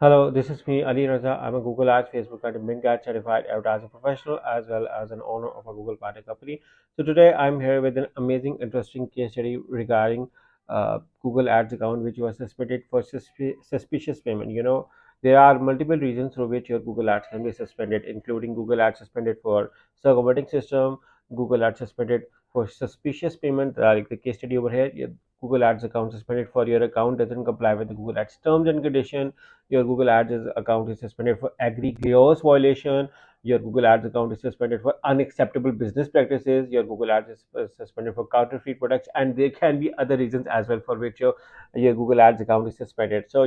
Hello, this is me, Ali Raza. I'm a Google Ads, Facebook, and Bing Ads certified advertising professional as well as an owner of a Google Partner company. So today I'm here with an amazing, interesting case study regarding Google Ads account which was suspended for suspicious payment. There are multiple reasons through which your Google Ads can be suspended, including Google Ads suspended for circumventing system, Google Ads suspended for suspicious payment, like the case study over here. Your Google Ads account suspended for your account doesn't comply with the Google Ads terms and condition. Your Google Ads account is suspended for egregious violation. Your Google Ads account is suspended for unacceptable business practices. Your Google Ads is suspended for counterfeit products, and there can be other reasons as well for which your Google Ads account is suspended. So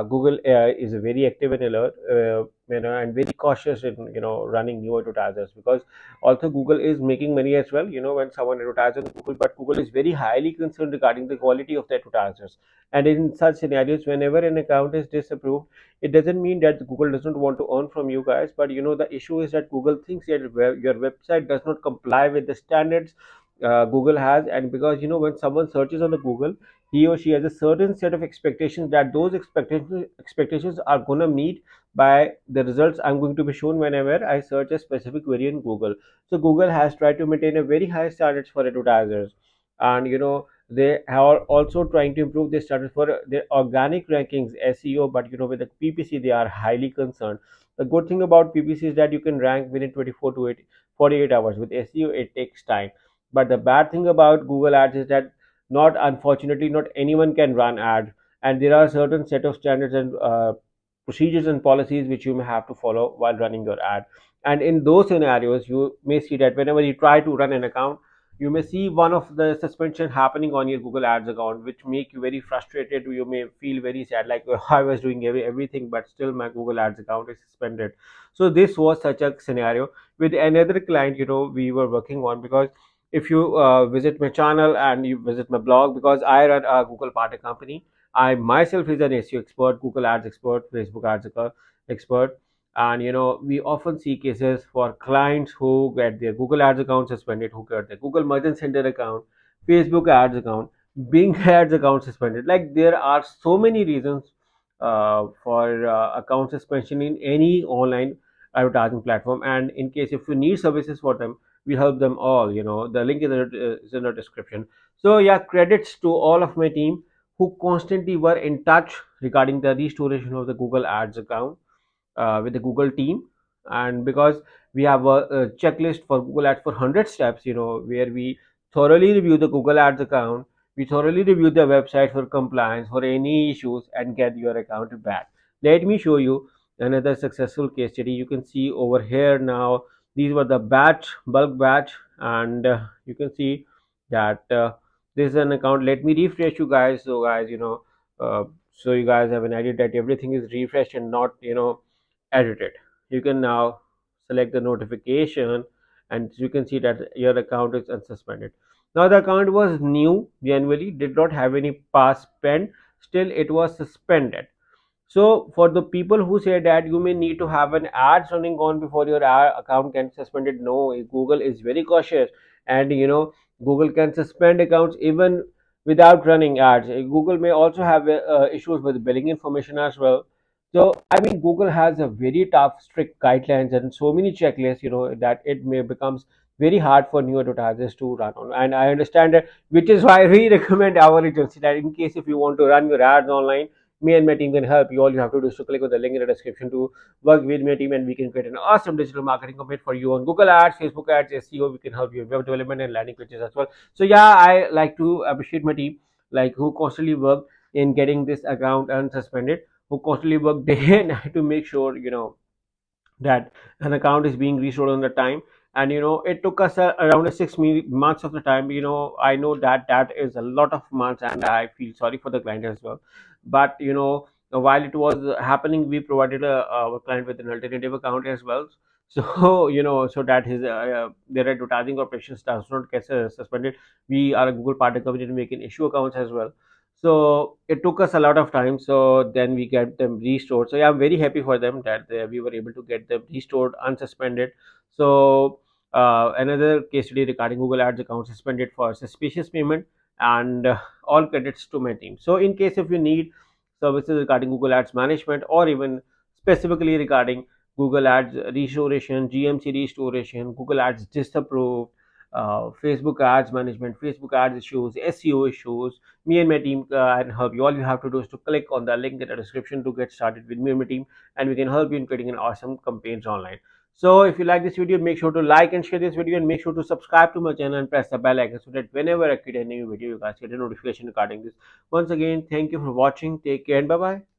Google is very active and alert, and very cautious in running new advertisers, because also Google is making money as well. When someone advertises on Google, but Google is very highly concerned regarding the quality of the advertisers. And in such scenarios, whenever an account is disapproved, it doesn't mean that Google doesn't want to earn from you guys, but the issue is that Google thinks that your website does not comply with the standards Google has. And because when someone searches on the Google, he or she has a certain set of expectations, that those expectations are gonna meet by the results I'm going to be shown whenever I search a specific query in Google. So Google has tried to maintain a very high standards for advertisers, and they are also trying to improve their status for their organic rankings, SEO. But with the PPC, they are highly concerned. The good thing about PPC is that you can rank within 24 to 48 hours. With SEO, it takes time. But the bad thing about Google Ads is that, not unfortunately, not anyone can run ads, and there are certain set of standards and procedures and policies which you may have to follow while running your ad. And in those scenarios, you may see that whenever you try to run an account, you may see one of the suspension happening on your Google Ads account, which make you very frustrated. You may feel very sad, like, "Oh, I was doing everything, but still my Google Ads account is suspended." So this was such a scenario with another client, we were working on. Because if you visit my channel and you visit my blog, because I run a Google Partner company, I myself is an SEO expert, Google Ads expert, Facebook Ads expert. And we often see cases for clients who get their Google Ads account suspended, who get their Google Merchant Center account, Facebook Ads account, Bing Ads account suspended. Like, there are so many reasons for account suspension in any online advertising platform. And in case if you need services for them, we help them all. The link is in the description. So yeah, credits to all of my team who constantly were in touch regarding the restoration of the Google Ads account with the Google team. And because we have a checklist for Google Ads for 100 steps, where we thoroughly review the Google Ads account, we thoroughly review the website for compliance, for any issues, and get your account back. Let me show you another successful case study. You can see over here now, these were the bulk batch, and you can see that this is an account. Let me refresh you guys, so guys, so you guys have an idea that everything is refreshed and not edited. You can now select the notification, and you can see that your account is unsuspended. Now the account was new, January, did not have any past spend, still it was suspended. So for the people who say that you may need to have an ads running on before your account can suspended, no, Google is very cautious. And Google can suspend accounts even without running ads. Google may also have issues with billing information as well. So I mean, Google has a very tough, strict guidelines and so many checklists, that it may becomes very hard for new advertisers to run on. And I understand that, which is why we recommend our agency that in case if you want to run your ads online, me and my team can help you. All you have to do is to click on the link in the description to work with my team, and we can create an awesome digital marketing campaign for you on Google Ads, Facebook Ads, SEO. We can help you in web development and landing pages as well. So yeah, I like to appreciate my team, like, who constantly work in getting this account unsuspended, who constantly work day and night to make sure that an account is being restored on the time. And it took us around 6 months of the time. I know that that is a lot of months, and I feel sorry for the client as well. But while it was happening, we provided our client with an alternative account as well. So so that his their advertising operations does not get suspended. We are a Google partner company to make an issue accounts as well. So it took us a lot of time, so then we get them restored. So yeah, I'm very happy for them that we were able to get them restored unsuspended. So another case study regarding Google Ads account suspended for suspicious payment. And all credits to my team. So in case if you need services regarding Google Ads management, or even specifically regarding Google Ads restoration, GMC restoration, Google Ads disapproved, Facebook ads management, Facebook ads issues, SEO issues, me and my team can help you. All you have to do is to click on the link in the description to get started with me and my team, and we can help you in creating an awesome campaigns online. So if you like this video, make sure to like and share this video, and make sure to subscribe to my channel and press the bell icon so that whenever I create a new video, you guys get a notification regarding this. Once again, thank you for watching. Take care and bye bye.